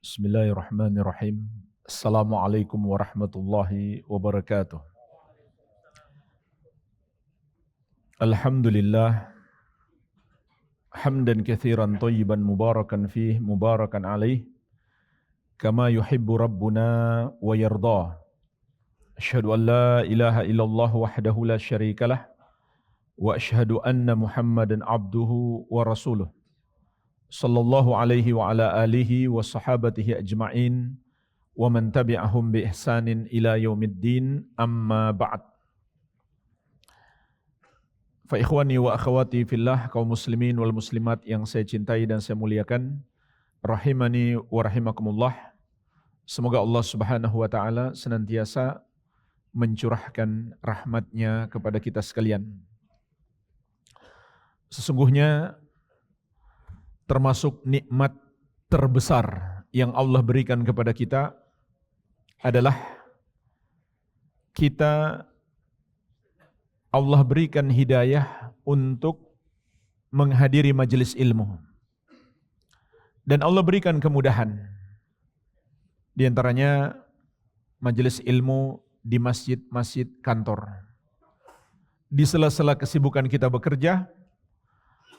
Bismillahirrahmanirrahim. Assalamualaikum warahmatullahi wabarakatuh. Alhamdulillah hamdan katsiran thayyiban mubarakan fih mubarakan alaih kama yuhibbu rabbuna wa yardah. Asyhadu an la ilaha illallah wahdahu la syarikalah wa asyhadu anna Muhammadan abduhu wa rasuluh. Sallallahu alaihi wa ala alihi wa sahabatihi ajma'in wa man tabi'ahum bi ihsanin ila yaumiddin, amma ba'd. Fa ikhwani wa akhwati fillah, kaum muslimin wal muslimat yang saya cintai dan saya muliakan, rahimani wa rahimakumullah. Semoga Allah Subhanahu wa taala senantiasa mencurahkan rahmatnya kepada kita sekalian. Sesungguhnya termasuk nikmat terbesar yang Allah berikan kepada kita adalah Allah berikan hidayah untuk menghadiri majelis ilmu. Dan Allah berikan kemudahan. Di antaranya majelis ilmu di masjid-masjid kantor. Di sela-sela kesibukan kita bekerja,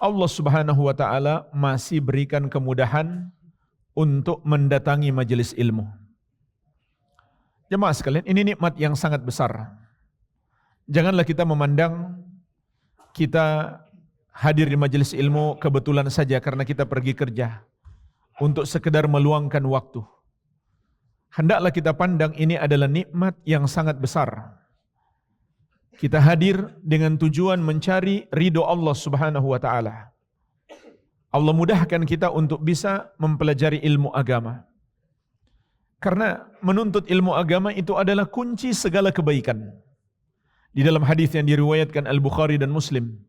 Allah Subhanahu wa taala masih berikan kemudahan untuk mendatangi majelis ilmu. Jemaah sekalian, ini nikmat yang sangat besar. Janganlah kita memandang kita hadir di majelis ilmu kebetulan saja karena kita pergi kerja untuk sekedar meluangkan waktu. Hendaklah kita pandang ini adalah nikmat yang sangat besar. Kita hadir dengan tujuan mencari ridho Allah Subhanahu wa taala. Allah mudahkan kita untuk bisa mempelajari ilmu agama. Karena menuntut ilmu agama itu adalah kunci segala kebaikan. Di dalam hadis yang diriwayatkan Al-Bukhari dan Muslim,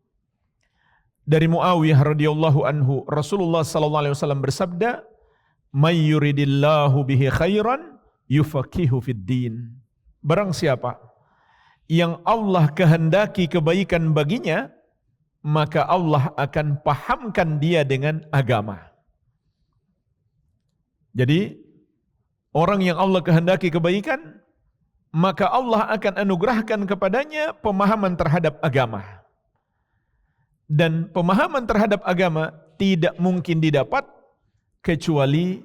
dari Muawiyah radhiyallahu anhu, Rasulullah sallallahu alaihi wasallam bersabda, "May yuridillahu bihi khairan yufaqihu fid din." Barang siapa yang Allah kehendaki kebaikan baginya, maka Allah akan pahamkan dia dengan agama. Jadi, orang yang Allah kehendaki kebaikan, maka Allah akan anugerahkan kepadanya pemahaman terhadap agama. Dan pemahaman terhadap agama tidak mungkin didapat kecuali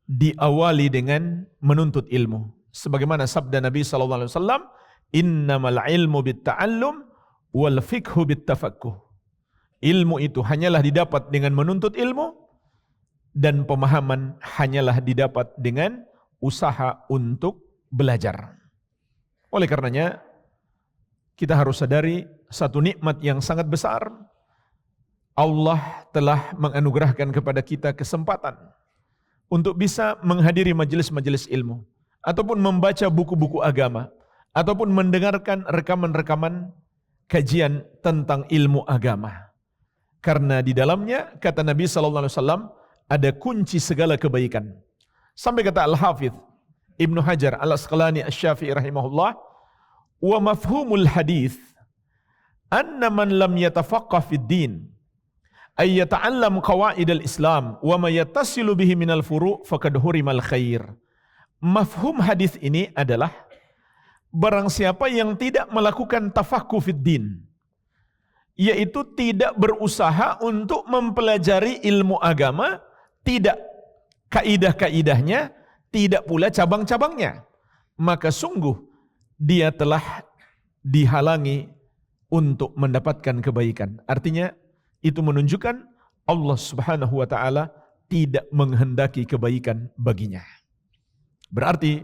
diawali dengan menuntut ilmu. Sebagaimana sabda Nabi sallallahu alaihi wasallam, "Innamal ilmu bitta'allum wal fiqhu bittafaqquh." Ilmu itu hanyalah didapat dengan menuntut ilmu, dan pemahaman hanyalah didapat dengan usaha untuk belajar. Oleh karenanya, kita harus sadari satu nikmat yang sangat besar. Allah telah menganugerahkan kepada kita kesempatan untuk bisa menghadiri majelis-majelis ilmu, ataupun membaca buku-buku agama, ataupun mendengarkan rekaman-rekaman kajian tentang ilmu agama. Karena di dalamnya, kata Nabi SAW, ada kunci segala kebaikan. Sampai kata Al-Hafidh Ibnu Hajar Al-Asqalani Asy-Syafi'i rahimahullah, "Wa mafhumul hadith anna man lam yatafaqqah fid din ay yata'allam qawaidal Islam wa ma yattasilu bihi minal furu' faqad hurimal khair." Mafhum hadis ini adalah barang siapa yang tidak melakukan tafaqquh fid din, yaitu tidak berusaha untuk mempelajari ilmu agama, tidak kaidah-kaidahnya, tidak pula cabang-cabangnya, maka sungguh dia telah dihalangi untuk mendapatkan kebaikan. Artinya itu menunjukkan Allah Subhanahu wa taala tidak menghendaki kebaikan baginya. Berarti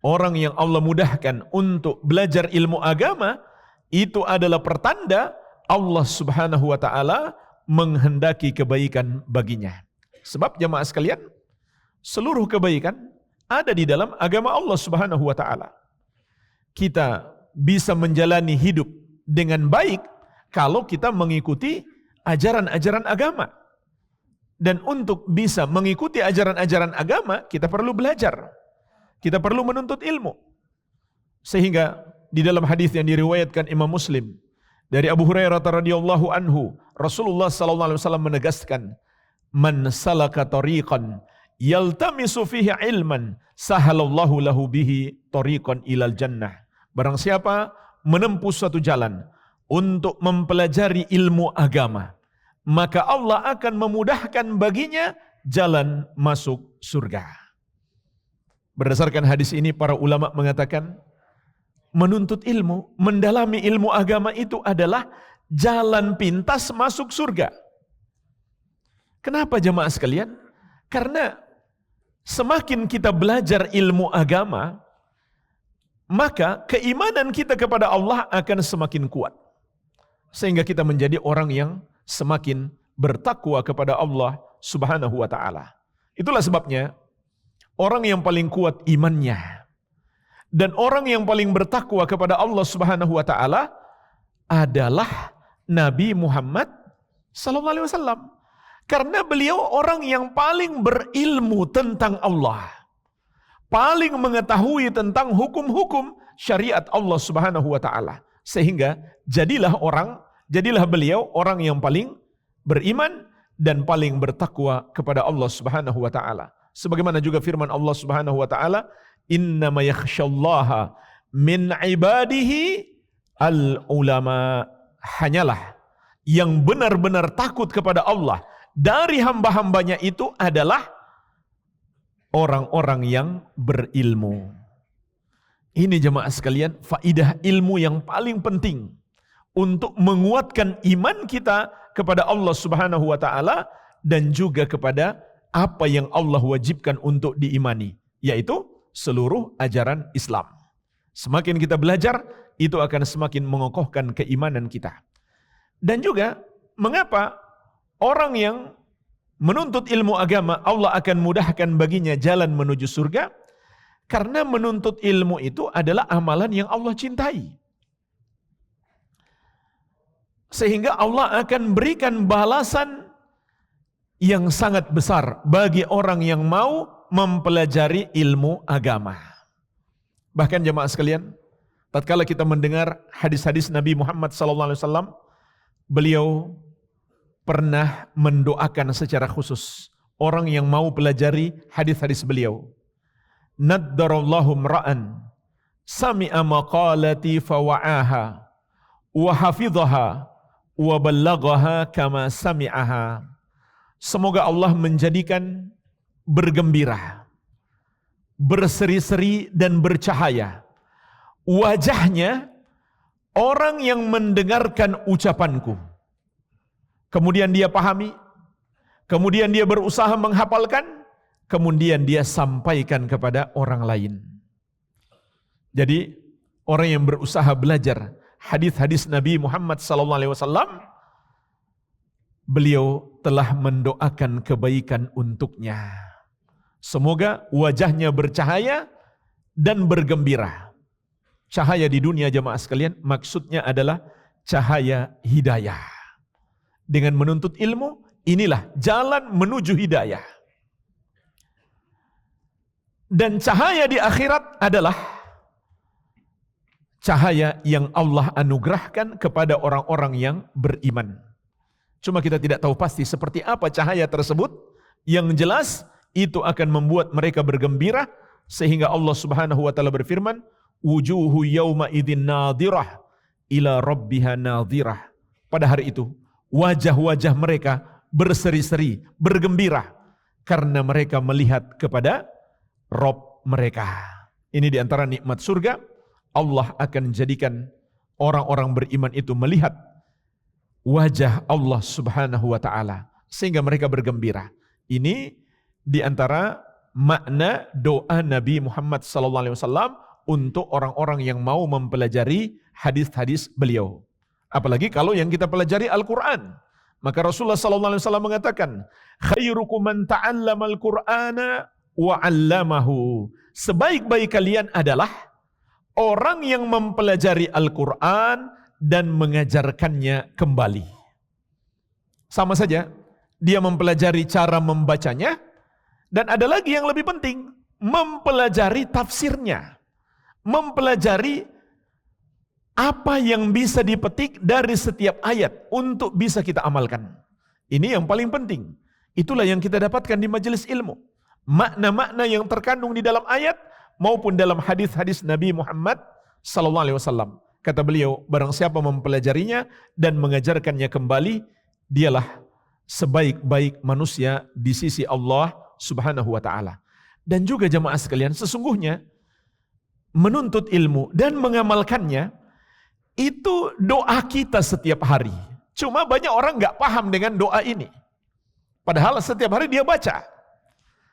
orang yang Allah mudahkan untuk belajar ilmu agama, itu adalah pertanda Allah Subhanahu wa taala menghendaki kebaikan baginya. Sebab jemaah sekalian, seluruh kebaikan ada di dalam agama Allah Subhanahu wa taala. Kita bisa menjalani hidup dengan baik kalau kita mengikuti ajaran-ajaran agama. Dan untuk bisa mengikuti ajaran-ajaran agama, kita perlu belajar. Kita perlu menuntut ilmu. Sehingga di dalam hadis yang diriwayatkan Imam Muslim dari Abu Hurairah radhiyallahu anhu, Rasulullah sallallahu alaihi wasallam menegaskan, "Man salaka tariqan yaltamisu fihi ilman sahalallahu lahu bihi tariqan ilal jannah. Barang siapa menempuh suatu jalan untuk mempelajari ilmu agama, maka Allah akan memudahkan baginya jalan masuk surga. Berdasarkan hadis ini para ulama mengatakan menuntut ilmu, mendalami ilmu agama itu adalah jalan pintas masuk surga. Kenapa jemaah sekalian? Karena semakin kita belajar ilmu agama, maka keimanan kita kepada Allah akan semakin kuat. Sehingga kita menjadi orang yang semakin bertakwa kepada Allah Subhanahu wa ta'ala. Itulah sebabnya orang yang paling kuat imannya dan orang yang paling bertakwa kepada Allah Subhanahu wa ta'ala adalah Nabi Muhammad sallallahu alaihi wasallam. Karena beliau orang yang paling berilmu tentang Allah, paling mengetahui tentang hukum-hukum syariat Allah Subhanahu wa ta'ala. Sehingga jadilah beliau orang yang paling beriman dan paling bertakwa kepada Allah Subhanahu wa ta'ala. Sebagaimana juga firman Allah Subhanahu wa ta'ala, innama yakhsyallaha min ibadihi al-ulama. Hanyalah yang benar-benar takut kepada Allah dari hamba-hambanya itu adalah orang-orang yang berilmu. Ini jemaah sekalian, faidah ilmu yang paling penting untuk menguatkan iman kita kepada Allah Subhanahu wa ta'ala dan juga kepada apa yang Allah wajibkan untuk diimani, yaitu seluruh ajaran Islam. Semakin kita belajar, itu akan semakin mengokohkan keimanan kita. Dan juga mengapa orang yang menuntut ilmu agama Allah akan mudahkan baginya jalan menuju surga? Karena menuntut ilmu itu adalah amalan yang Allah cintai. Sehingga Allah akan berikan balasan yang sangat besar bagi orang yang mau mempelajari ilmu agama. Bahkan jemaah sekalian, tatkala kita mendengar hadis-hadis Nabi Muhammad SAW, beliau pernah mendoakan secara khusus orang yang mau pelajari hadis-hadis beliau. Naddarallahu mra'an sami'a maqalati fawa'aha wa hafidhaha wa ballaghaha kama sami'aha. Semoga Allah menjadikan bergembira, berseri-seri dan bercahaya wajahnya orang yang mendengarkan ucapanku, kemudian dia pahami, kemudian dia berusaha menghafalkan, kemudian dia sampaikan kepada orang lain. Jadi orang yang berusaha belajar hadis-hadis Nabi Muhammad SAW, beliau telah mendoakan kebaikan untuknya. Semoga wajahnya bercahaya dan bergembira. Cahaya di dunia jemaah sekalian maksudnya adalah cahaya hidayah. Dengan menuntut ilmu, inilah jalan menuju hidayah. Dan cahaya di akhirat adalah cahaya yang Allah anugerahkan kepada orang-orang yang beriman. Cuma kita tidak tahu pasti seperti apa cahaya tersebut. Yang jelas itu akan membuat mereka bergembira, sehingga Allah Subhanahu wa taala berfirman, wujuhu yauma idzin nadhirah ila rabbiha nadhirah. Pada hari itu wajah-wajah mereka berseri-seri, bergembira karena mereka melihat kepada Rabb mereka. Ini di antara nikmat surga. Allah akan jadikan orang-orang beriman itu melihat wajah Allah Subhanahu wa taala sehingga mereka bergembira. Ini di antara makna doa Nabi Muhammad SAW untuk orang-orang yang mau mempelajari hadis-hadis beliau. Apalagi kalau yang kita pelajari Al-Quran. Maka Rasulullah SAW mengatakan, khairukum man ta'allamal Qur'ana wa 'allamahu. Sebaik-baik kalian adalah orang yang mempelajari Al-Quran dan mengajarkannya kembali. Sama saja, dia mempelajari cara membacanya, dan ada lagi yang lebih penting, mempelajari tafsirnya, mempelajari apa yang bisa dipetik dari setiap ayat untuk bisa kita amalkan. Ini yang paling penting. Itulah yang kita dapatkan di majelis ilmu. makna-makna yang terkandung di dalam ayat maupun dalam hadis-hadis Nabi Muhammad sallallahu alaihi wasallam. Kata beliau, barang siapa mempelajarinya dan mengajarkannya kembali, dialah sebaik-baik manusia di sisi Allah Subhanahu wa taala. Dan juga jemaah sekalian, sesungguhnya menuntut ilmu dan mengamalkannya itu doa kita setiap hari. Cuma banyak orang nggak paham dengan doa ini. Padahal setiap hari dia baca.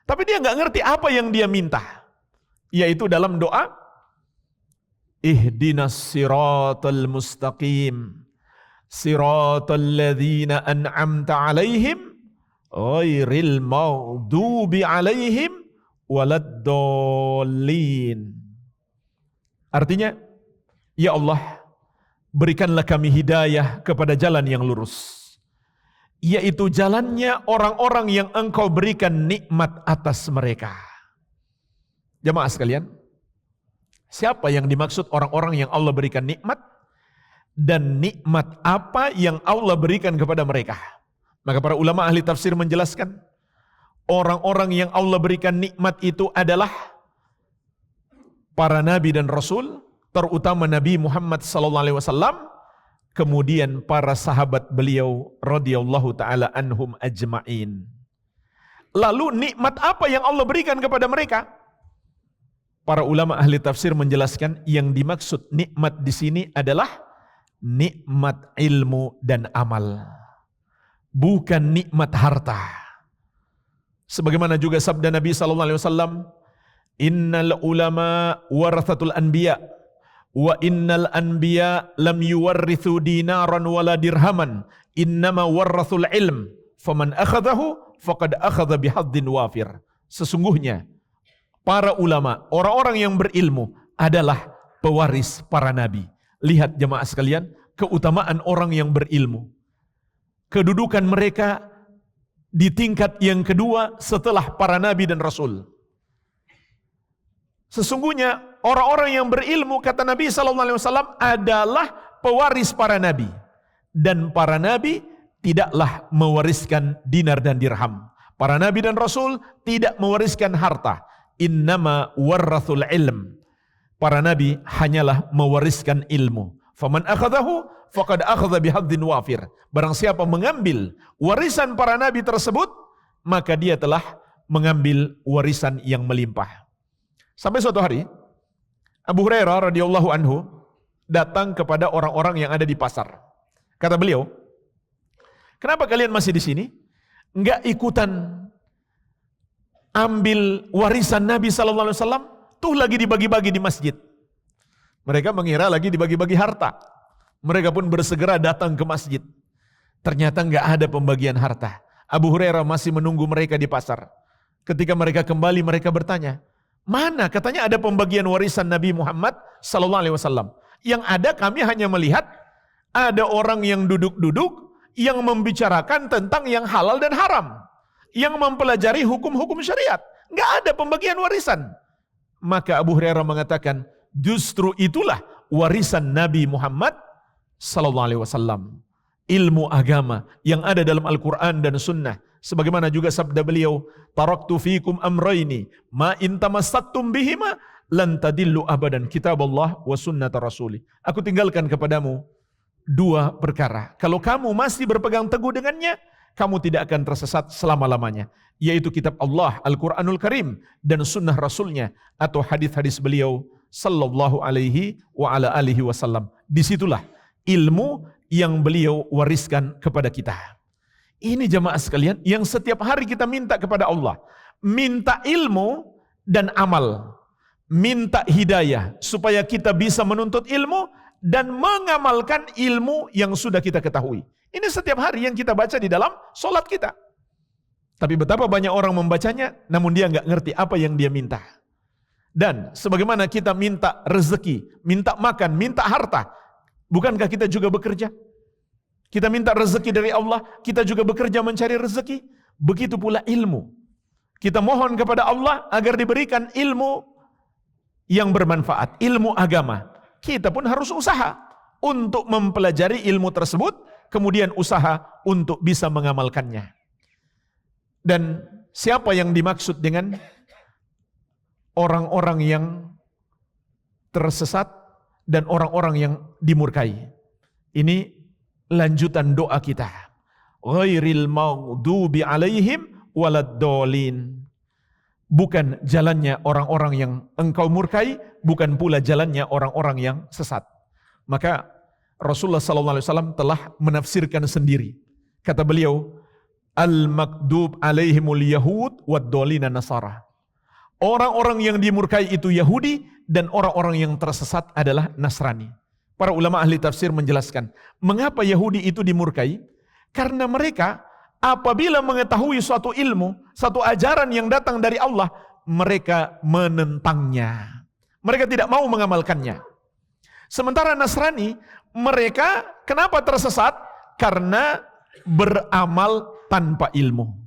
Tapi dia nggak ngerti apa yang dia minta. Yaitu dalam doa, ihdinas siratal mustaqim, siratal ladzina an'amta alaihim, ghairil maghdubi alaihim, waladdallin. Artinya, ya Allah, berikanlah kami hidayah kepada jalan yang lurus, yaitu jalannya orang-orang yang Engkau berikan nikmat atas mereka. Jemaah sekalian, siapa yang dimaksud orang-orang yang Allah berikan nikmat, dan nikmat apa yang Allah berikan kepada mereka? Maka para ulama ahli tafsir menjelaskan, orang-orang yang Allah berikan nikmat itu adalah para nabi dan rasul, terutama Nabi Muhammad SAW, kemudian para sahabat beliau radhiyallahu taala anhum ajma'in. Lalu nikmat apa yang Allah berikan kepada mereka? Para ulama ahli tafsir menjelaskan yang dimaksud nikmat di sini adalah nikmat ilmu dan amal, bukan nikmat harta. Sebagaimana juga sabda Nabi SAW, innal ulama warathatul anbiya wa innal anbiya lam yuwarrithu dinaran wala dirhaman innama warrathul ilm faman akhadahu faqad akhadha bihaddin wafir. Sesungguhnya para ulama, orang-orang yang berilmu adalah pewaris para nabi. Lihat jemaah sekalian, keutamaan orang yang berilmu. Kedudukan mereka di tingkat yang kedua setelah para nabi dan rasul. Sesungguhnya orang-orang yang berilmu, kata Nabi SAW, adalah pewaris para nabi. Dan para nabi tidaklah mewariskan dinar dan dirham. Para nabi dan rasul tidak mewariskan harta. Innama warrathul ilm. Para nabi hanyalah mewariskan ilmu. Faman akhadahu faqad akhadha bihadzin wafir. Barang siapa mengambil warisan para nabi tersebut, maka dia telah mengambil warisan yang melimpah. Sampai suatu hari Abu Hurairah radhiyallahu anhu datang kepada orang-orang yang ada di pasar. Kata beliau, kenapa kalian masih di sini? Enggak ikutan ambil warisan Nabi sallallahu alaihi wasallam? Tuh lagi dibagi-bagi di masjid. Mereka mengira lagi dibagi-bagi harta. Mereka pun bersegera datang ke masjid. Ternyata enggak ada pembagian harta. Abu Hurairah masih menunggu mereka di pasar. Ketika mereka kembali, mereka bertanya, mana? Katanya ada pembagian warisan Nabi Muhammad sallallahu alaihi wasallam. Yang ada kami hanya melihat ada orang yang duduk-duduk yang membicarakan tentang yang halal dan haram, yang mempelajari hukum-hukum syariat. Enggak ada pembagian warisan. Maka Abu Hurairah mengatakan, justru itulah warisan Nabi Muhammad sallallahu alaihi wasallam. Ilmu agama yang ada dalam Al-Quran dan Sunnah. Sebagaimana juga sabda beliau, taraktu fikum amrayni ma in tamassaktum bihima lan tadillu abadan, kitabullah wa sunnata rasuli. Aku tinggalkan kepadamu dua perkara. Kalau kamu masih berpegang teguh dengannya, kamu tidak akan tersesat selama-lamanya. Yaitu kitab Allah, Al-Quranul Karim, dan sunnah Rasulnya, atau hadis-hadis beliau sallallahu alaihi wa ala alihi wasallam. Disitulah ilmu yang beliau wariskan kepada kita. Ini jemaah sekalian yang setiap hari kita minta kepada Allah. Minta ilmu dan amal. Minta hidayah supaya kita bisa menuntut ilmu dan mengamalkan ilmu yang sudah kita ketahui. Ini setiap hari yang kita baca di dalam solat kita. Tapi betapa banyak orang membacanya namun dia nggak ngerti apa yang dia minta. Dan sebagaimana kita minta rezeki, minta makan, minta harta, bukankah kita juga bekerja? Kita minta rezeki dari Allah, kita juga bekerja mencari rezeki. Begitu pula ilmu. Kita mohon kepada Allah agar diberikan ilmu yang bermanfaat, ilmu agama. Kita pun harus usaha untuk mempelajari ilmu tersebut, kemudian usaha untuk bisa mengamalkannya. Dan siapa yang dimaksud dengan orang-orang yang tersesat dan orang-orang yang dimurkai? Ini lanjutan doa kita. Ghairil maghdubi alaihim waladdallin. Bukan jalannya orang-orang yang engkau murkai, bukan pula jalannya orang-orang yang sesat. Maka Rasulullah SAW telah menafsirkan sendiri. Kata beliau, al-makdub alaihimul yahud waddallina nasara. Orang-orang yang dimurkai itu Yahudi dan orang-orang yang tersesat adalah Nasrani. Para ulama ahli tafsir menjelaskan, mengapa Yahudi itu dimurkai? Karena mereka apabila mengetahui suatu ilmu, satu ajaran yang datang dari Allah, mereka menentangnya. Mereka tidak mau mengamalkannya. Sementara Nasrani, mereka kenapa tersesat? Karena beramal tanpa ilmu.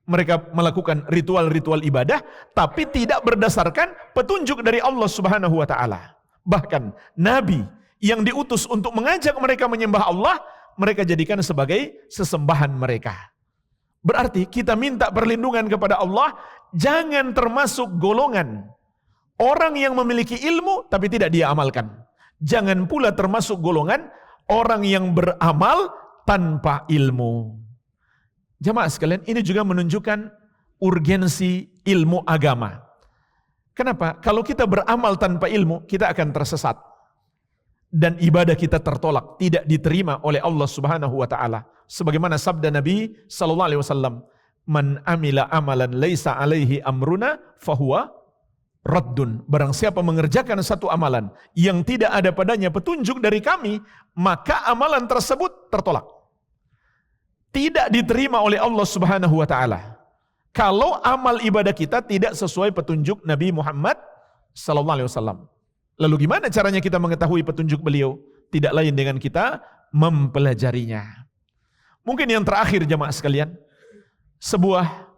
Mereka melakukan ritual-ritual ibadah, tapi tidak berdasarkan petunjuk dari Allah Subhanahu wa Ta'ala. Bahkan Nabi yang diutus untuk mengajak mereka menyembah Allah, mereka jadikan sebagai sesembahan mereka. Berarti kita minta perlindungan kepada Allah, jangan termasuk golongan orang yang memiliki ilmu tapi tidak dia amalkan. Jangan pula termasuk golongan orang yang beramal tanpa ilmu. Jamaah sekalian, ini juga menunjukkan urgensi ilmu agama. Kenapa? Kalau kita beramal tanpa ilmu, kita akan tersesat. Dan ibadah kita tertolak, tidak diterima oleh Allah Subhanahu wa Ta'ala. Sebagaimana sabda Nabi sallallahu alaihi wasallam, "Man amila amalan laisa alaihi amruna fahuwa raddun." Barang siapa mengerjakan satu amalan yang tidak ada padanya petunjuk dari kami, maka amalan tersebut tertolak. Tidak diterima oleh Allah Subhanahu wa Ta'ala. Kalau amal ibadah kita tidak sesuai petunjuk Nabi Muhammad sallallahu alaihi wasallam. Lalu gimana caranya kita mengetahui petunjuk beliau? Tidak lain dengan kita mempelajarinya. Mungkin yang terakhir jamaah sekalian, sebuah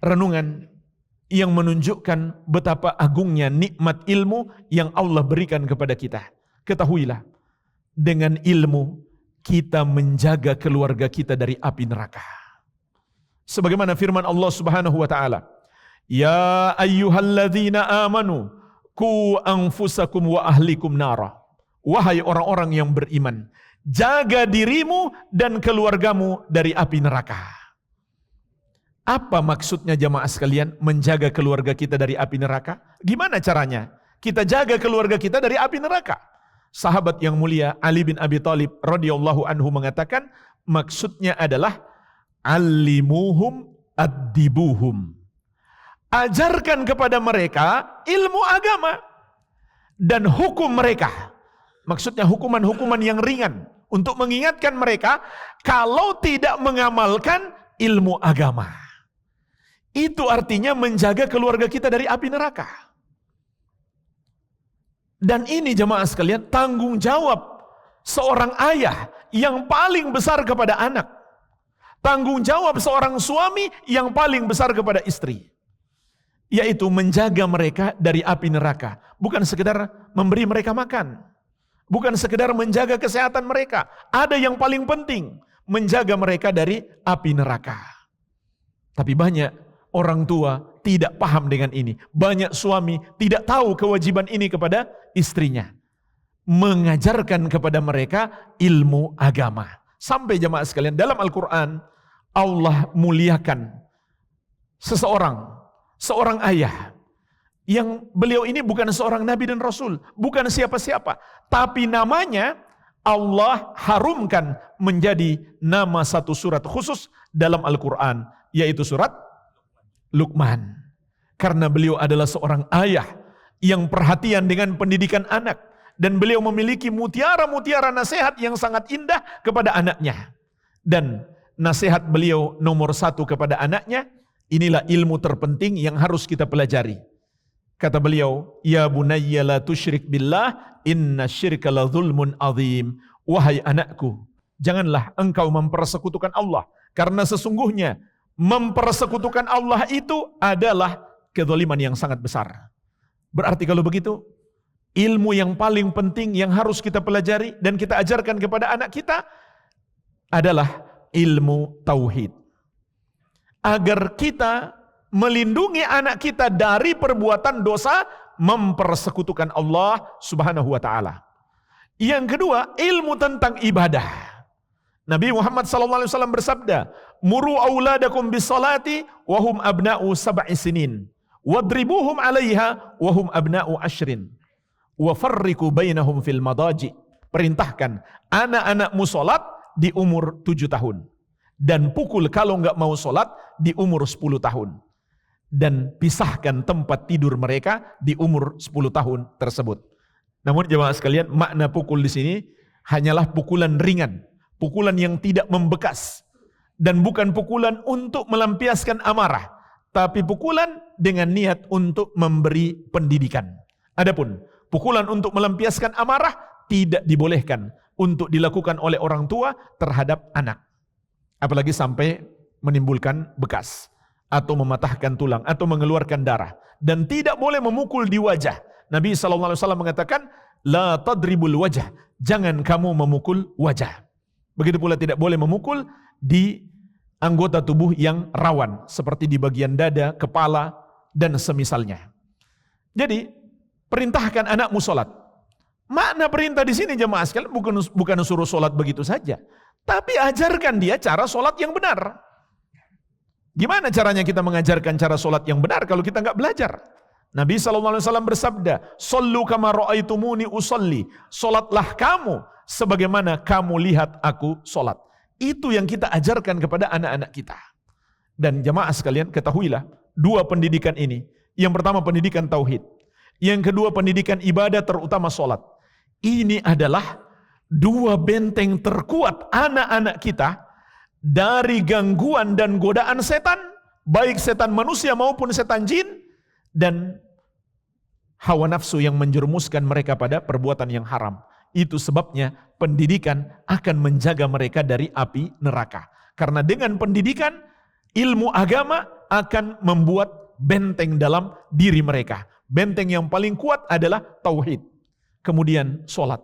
renungan yang menunjukkan betapa agungnya nikmat ilmu yang Allah berikan kepada kita. Ketahuilah, dengan ilmu kita menjaga keluarga kita dari api neraka. Sebagaimana firman Allah Subhanahu wa Ta'ala, "Ya ayyuhalladzina amanu ku anfusakum wa ahlikum nara." Wahai orang-orang yang beriman, jaga dirimu dan keluargamu dari api neraka. Apa maksudnya jamaah sekalian menjaga keluarga kita dari api neraka? Gimana caranya kita jaga keluarga kita dari api neraka? Sahabat yang mulia Ali bin Abi Thalib radhiyallahu anhu mengatakan, maksudnya adalah allimuhum addibuhum. Ajarkan kepada mereka ilmu agama dan hukum mereka. Maksudnya hukuman-hukuman yang ringan untuk mengingatkan mereka kalau tidak mengamalkan ilmu agama. Itu artinya menjaga keluarga kita dari api neraka. Dan ini jemaah sekalian tanggung jawab seorang ayah yang paling besar kepada anak. Tanggung jawab seorang suami yang paling besar kepada istri. Yaitu menjaga mereka dari api neraka. Bukan sekedar memberi mereka makan. Bukan sekedar menjaga kesehatan mereka. Ada yang paling penting, menjaga mereka dari api neraka. Tapi banyak orang tua tidak paham dengan ini. Banyak suami tidak tahu kewajiban ini kepada istrinya. Mengajarkan kepada mereka ilmu agama. Sampai jemaah sekalian, dalam Al-Quran Allah muliakan seorang ayah yang beliau ini bukan seorang nabi dan rasul, bukan siapa-siapa, tapi namanya Allah harumkan menjadi nama satu surat khusus dalam Al-Quran, yaitu surat Luqman. Karena beliau adalah seorang ayah yang perhatian dengan pendidikan anak, dan beliau memiliki mutiara-mutiara nasihat yang sangat indah kepada anaknya. Dan nasihat beliau nomor satu kepada anaknya, inilah ilmu terpenting yang harus kita pelajari. Kata beliau, "Ya bunayya la tusyrik billah, inna syirka la zulmun azim." Wahai anakku, janganlah engkau mempersekutukan Allah, karena sesungguhnya mempersekutukan Allah itu adalah kezaliman yang sangat besar. Berarti kalau begitu, ilmu yang paling penting yang harus kita pelajari dan kita ajarkan kepada anak kita adalah ilmu tauhid. agar kita melindungi anak kita dari perbuatan dosa mempersekutukan Allah Subhanahu wa taala. Yang kedua, ilmu tentang ibadah. Nabi Muhammad SAW bersabda, "Muru auladakum bisolati wahum abna'u sab'i sinin, wadribuhum 'alaiha wahum abna'u ashrin, wa farriqu bainahum fil madaji." Perintahkan anak-anakmu salat di umur 7 tahun dan pukul kalau enggak mau salat di umur 10 tahun. Dan pisahkan tempat tidur mereka di umur 10 tahun tersebut. Namun jemaah sekalian, makna pukul di sini hanyalah pukulan ringan, pukulan yang tidak membekas, dan bukan pukulan untuk melampiaskan amarah, tapi pukulan dengan niat untuk memberi pendidikan. Adapun pukulan untuk melampiaskan amarah tidak dibolehkan untuk dilakukan oleh orang tua terhadap anak, apalagi sampai menimbulkan bekas atau mematahkan tulang atau mengeluarkan darah, dan tidak boleh memukul di wajah. Nabi SAW mengatakan, la tadribul wajah, jangan kamu memukul wajah. Begitu pula tidak boleh memukul di anggota tubuh yang rawan, seperti di bagian dada, kepala, dan semisalnya. Jadi, perintahkan anakmu sholat. Makna perintah di sini jemaah sekalian bukan suruh sholat begitu saja, tapi ajarkan dia cara sholat yang benar. Gimana caranya kita mengajarkan cara sholat yang benar kalau kita nggak belajar? Nabi SAW bersabda, "Shollu kama ra'aitumuni usolli." Sholatlah kamu sebagaimana kamu lihat aku sholat. Itu yang kita ajarkan kepada anak-anak kita. Dan jemaah sekalian, ketahuilah, dua pendidikan ini. Yang pertama pendidikan tauhid. Yang kedua pendidikan ibadah, terutama sholat. Ini adalah dua benteng terkuat anak-anak kita dari gangguan dan godaan setan, baik setan manusia maupun setan jin, dan hawa nafsu yang menjerumuskan mereka pada perbuatan yang haram. Itu sebabnya pendidikan akan menjaga mereka dari api neraka. Karena dengan pendidikan, ilmu agama akan membuat benteng dalam diri mereka. Benteng yang paling kuat adalah tauhid. Kemudian sholat.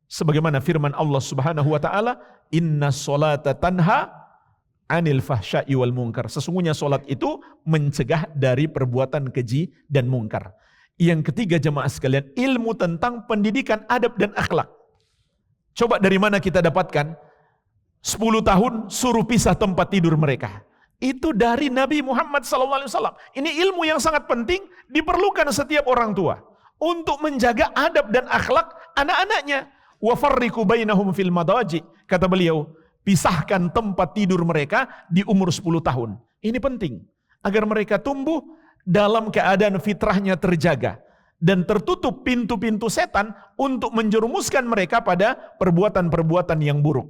Sebagaimana firman Allah Subhanahu wa taala, "Inna sholata tanha 'anil fahsya'i wal munkar." Sesungguhnya sholat itu mencegah dari perbuatan keji dan mungkar. Yang ketiga jemaah sekalian, ilmu tentang pendidikan adab dan akhlak. Coba dari mana kita dapatkan? 10 tahun suruh pisah tempat tidur mereka. Itu dari Nabi Muhammad SAW. Ini ilmu yang sangat penting, diperlukan setiap orang tua untuk menjaga adab dan akhlak anak-anaknya. Wa farriqu bainahum fil madaji. Kata beliau, pisahkan tempat tidur mereka di umur 10 tahun. Ini penting agar mereka tumbuh dalam keadaan fitrahnya terjaga dan tertutup pintu-pintu setan untuk menjerumuskan mereka pada perbuatan-perbuatan yang buruk.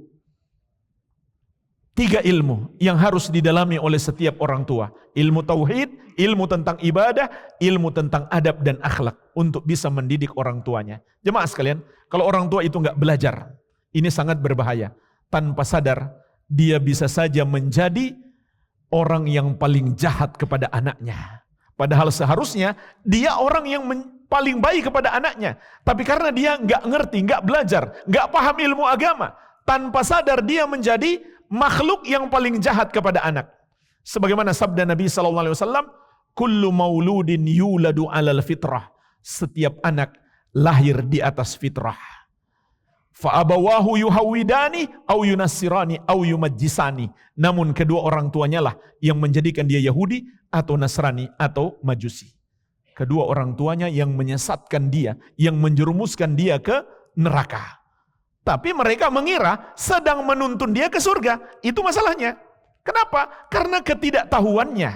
3 ilmu yang harus didalami oleh setiap orang tua. Ilmu tauhid, ilmu tentang ibadah, ilmu tentang adab dan akhlak untuk bisa mendidik orang tuanya. Jemaah sekalian, kalau orang tua itu enggak belajar, ini sangat berbahaya. Tanpa sadar, dia bisa saja menjadi orang yang paling jahat kepada anaknya. Padahal seharusnya dia orang yang paling baik kepada anaknya. Tapi karena dia enggak ngerti, enggak belajar, enggak paham ilmu agama, tanpa sadar dia menjadi makhluk yang paling jahat kepada anak. Sebagaimana sabda Nabi SAW, "Kullu mauludin yuladu alal fitrah." Setiap anak lahir di atas fitrah. Fa'abawahu yuhawidani au yunassirani au yumajjisani. Namun kedua orang tuanya lah yang menjadikan dia Yahudi atau Nasrani atau Majusi. Kedua orang tuanya yang menyesatkan dia, yang menjerumuskan dia ke neraka. Tapi mereka mengira sedang menuntun dia ke surga. Itu masalahnya. Kenapa? Karena ketidaktahuannya.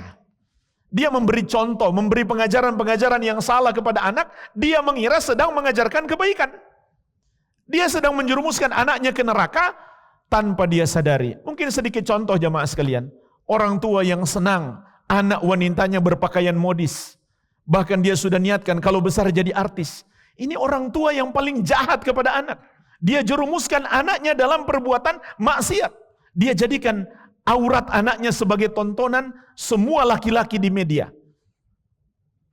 Dia memberi contoh, memberi pengajaran-pengajaran yang salah kepada anak. Dia mengira sedang mengajarkan kebaikan. Dia sedang menjerumuskan anaknya ke neraka tanpa dia sadari. Mungkin sedikit contoh jamaah sekalian. Orang tua yang senang anak wanitanya berpakaian modis. Bahkan dia sudah niatkan kalau besar jadi artis. Ini orang tua yang paling jahat kepada anak. Dia jerumuskan anaknya dalam perbuatan maksiat. Dia jadikan aurat anaknya sebagai tontonan semua laki-laki di media.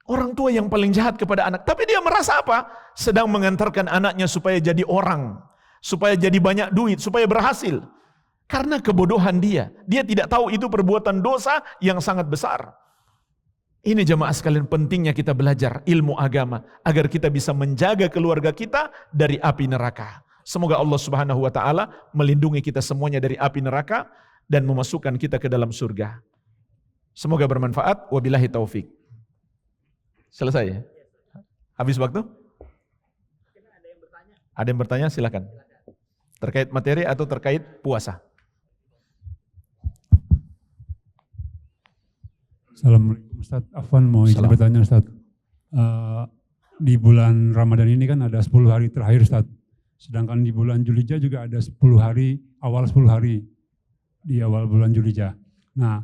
Orang tua yang paling jahat kepada anak. Tapi dia merasa apa? Sedang mengantarkan anaknya supaya jadi orang. Supaya jadi banyak duit, supaya berhasil. Karena kebodohan dia tidak tahu itu perbuatan dosa yang sangat besar. Ini jemaah sekalian pentingnya kita belajar ilmu agama agar kita bisa menjaga keluarga kita dari api neraka. Semoga Allah Subhanahu wa taala melindungi kita semuanya dari api neraka dan memasukkan kita ke dalam surga. Semoga bermanfaat. Wabillahi taufik. Selesai ya? Habis waktu? Ada yang bertanya? Silakan. Terkait materi atau terkait puasa? Assalamualaikum Ustaz. Afwan mau izin bertanya Ustaz. Di bulan Ramadan ini kan ada 10 hari terakhir Ustaz. Sedangkan di bulan Dzulhijjah juga ada 10 hari, awal 10 hari di awal bulan Dzulhijjah. Nah,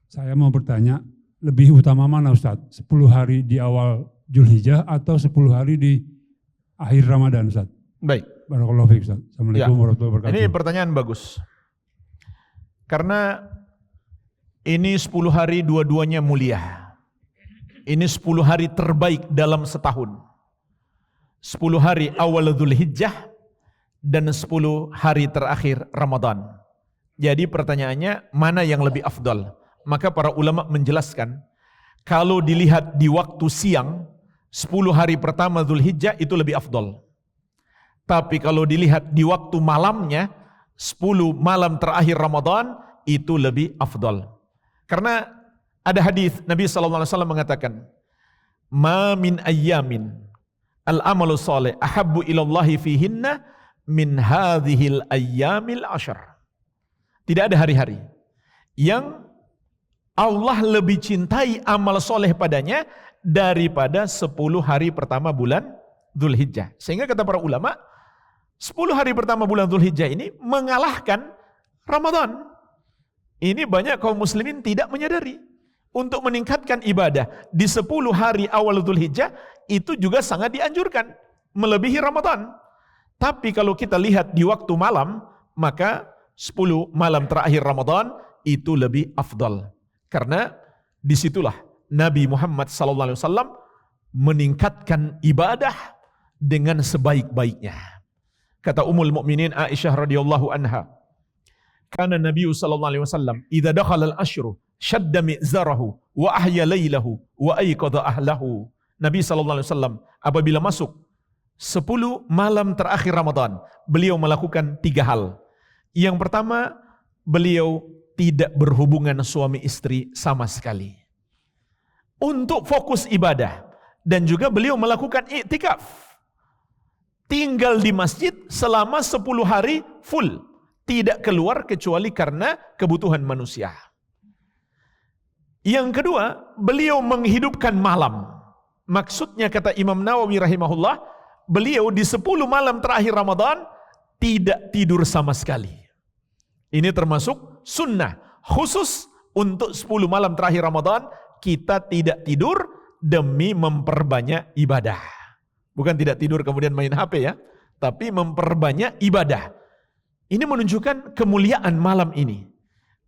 saya mau bertanya, lebih utama mana Ustaz? 10 hari di awal Dzulhijjah atau 10 hari di akhir Ramadan Ustaz? Baik. Barakallahu fiik Ustaz. Assalamualaikum warahmatullahi wabarakatuh. Ini pertanyaan bagus. Karena ini 10 hari dua-duanya mulia. Ini 10 hari terbaik dalam setahun. 10 hari awal Dzulhijjah dan 10 hari terakhir Ramadan. Jadi pertanyaannya mana yang lebih afdal? Maka para ulama menjelaskan, kalau dilihat di waktu siang, 10 hari pertama Dzulhijjah itu lebih afdal. Tapi kalau dilihat di waktu malamnya, 10 malam terakhir Ramadan itu lebih afdal. Karena ada hadis Nabi SAW mengatakan, "Ma min ayyamin al-amalu salih ahabbu ilallahi fihinna min hadhil ayyamil ashar." Tidak ada hari-hari yang Allah lebih cintai amal soleh padanya daripada 10 hari pertama bulan Dzulhijjah. Sehingga kata para ulama, 10 hari pertama bulan Dzulhijjah ini mengalahkan Ramadan. Ini banyak kaum muslimin tidak menyadari. Untuk meningkatkan ibadah di 10 hari awal Dzulhijjah itu juga sangat dianjurkan, melebihi Ramadan. Tapi kalau kita lihat di waktu malam, maka 10 malam terakhir Ramadan itu lebih afdal. Karena disitulah Nabi Muhammad SAW meningkatkan ibadah dengan sebaik-baiknya. Kata Ummul Mukminin Aisyah radhiyallahu anha, "Kana Nabi sallallahu alaihi wasallam idza dakhala al-ashru shadda mi'zarahu wa ahya lailahu wa ayqadha ahlahu." Nabi sallallahu alaihi wasallam apabila masuk 10 malam terakhir Ramadan, beliau melakukan 3 hal. Yang pertama, beliau tidak berhubungan suami istri sama sekali. Untuk fokus ibadah. Dan juga beliau melakukan i'tikaf. Tinggal di masjid selama 10 hari full. Tidak keluar kecuali karena kebutuhan manusia. Yang kedua, beliau menghidupkan malam. Maksudnya kata Imam Nawawi rahimahullah, beliau di 10 malam terakhir Ramadan tidak tidur sama sekali. Ini termasuk sunnah khusus untuk 10 malam terakhir Ramadan, kita tidak tidur demi memperbanyak ibadah. Bukan tidak tidur kemudian main HP ya, tapi memperbanyak ibadah. Ini menunjukkan kemuliaan malam ini.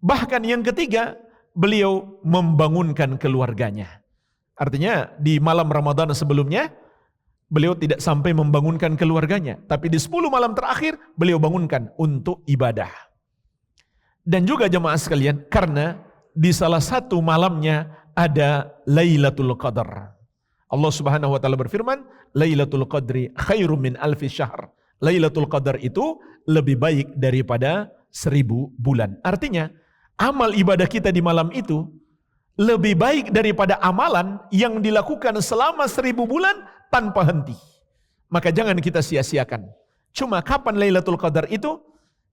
Bahkan yang ketiga, beliau membangunkan keluarganya. Artinya di malam Ramadan sebelumnya, beliau tidak sampai membangunkan keluarganya. Tapi di 10 malam terakhir, beliau bangunkan untuk ibadah. Dan juga jemaah sekalian, karena di salah satu malamnya ada Lailatul Qadar. Allah Subhanahu wa taala berfirman, "Lailatul Qadri khairum min alfi syahr." Lailatul Qadar itu lebih baik daripada 1000 bulan. Artinya, amal ibadah kita di malam itu lebih baik daripada amalan yang dilakukan selama 1000 bulan tanpa henti. Maka jangan kita sia-siakan. Cuma kapan Lailatul Qadar itu?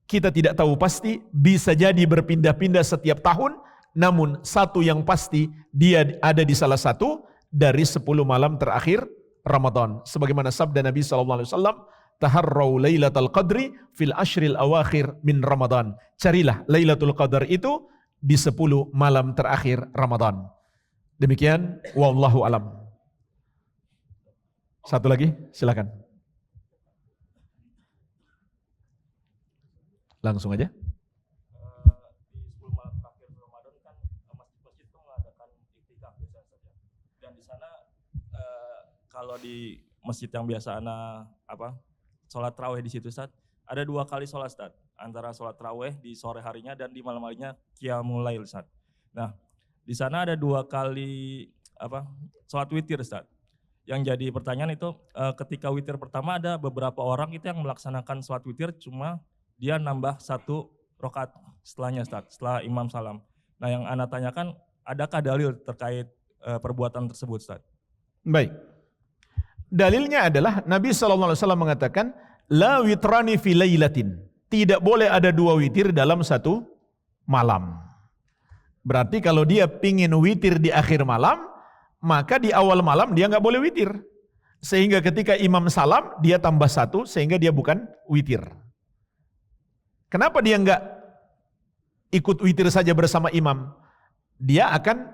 Kita tidak tahu pasti, bisa jadi berpindah-pindah setiap tahun, namun satu yang pasti, dia ada di salah satu dari 10 malam terakhir Ramadan. Sebagaimana sabda Nabi SAW, "Taharrau Lailatul Qadri fil ashril awakhir min Ramadan." Carilah Lailatul Qadar itu di 10 malam terakhir Ramadan. Demikian, wallahu alam. Satu lagi, silakan. Langsung aja. Di 10 malam terakhir Ramadan kan masjid-masjid itu mengadakan iktikaf biasa saja. Dan di sana kalau di masjid yang biasa sholat tarawih di situ Ustaz, ada 2 kali sholat Ustaz. antara sholat tarawih di sore harinya dan di malam harinya qiyamul lail, Ustaz. Nah, di sana ada 2 kali sholat witir, Ustaz. Yang jadi pertanyaan itu ketika witir pertama ada beberapa orang itu yang melaksanakan sholat witir cuma dia nambah 1 rakaat setelahnya, Ustaz, setelah imam salam. Nah, yang Ana tanyakan, adakah dalil terkait perbuatan tersebut, Ustaz? Baik. Dalilnya adalah Nabi SAW mengatakan, la witrani fi lailatin. Tidak boleh ada 2 witir dalam 1 malam. Berarti kalau dia pingin witir di akhir malam, maka di awal malam dia nggak boleh witir. Sehingga ketika imam salam, dia tambah 1 sehingga dia bukan witir. Kenapa dia nggak ikut witir saja bersama imam? Dia akan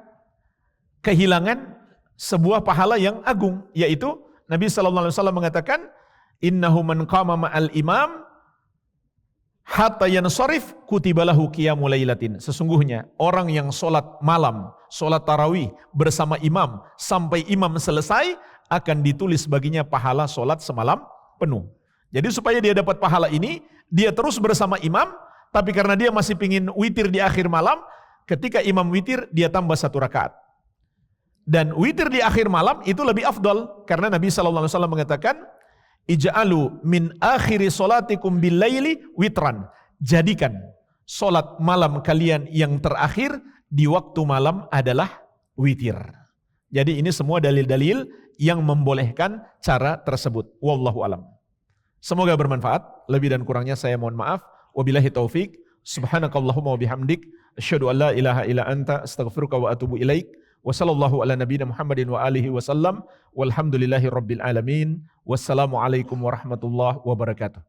kehilangan sebuah pahala yang agung, yaitu Nabi SAW mengatakan, innahu man qama ma'al imam hatta yansharif kutibalahu qiyamul lailatin. Sesungguhnya orang yang sholat malam, sholat tarawih bersama imam sampai imam selesai akan ditulis baginya pahala sholat semalam penuh. Jadi supaya dia dapat pahala ini, dia terus bersama imam, tapi karena dia masih pingin witir di akhir malam, ketika imam witir dia tambah 1 rakaat. Dan witir di akhir malam itu lebih afdal karena Nabi SAW mengatakan, ij'alu min akhiri solatikum bil laili witran. Jadikan solat malam kalian yang terakhir di waktu malam adalah witir. Jadi ini semua dalil-dalil yang membolehkan cara tersebut. Wallahu alam. Semoga bermanfaat. Lebih dan kurangnya saya mohon maaf. Wabillahi taufik. Subhanakallahumma wa bihamdik. Asyhadu an la ilaha illa anta astaghfiruka wa atubu ilaik. Wa sallallahu ala nabiyina Muhammadin wa alihi wasallam. Walhamdulillahi rabbil alamin. Wassalamualaikum warahmatullahi wabarakatuh.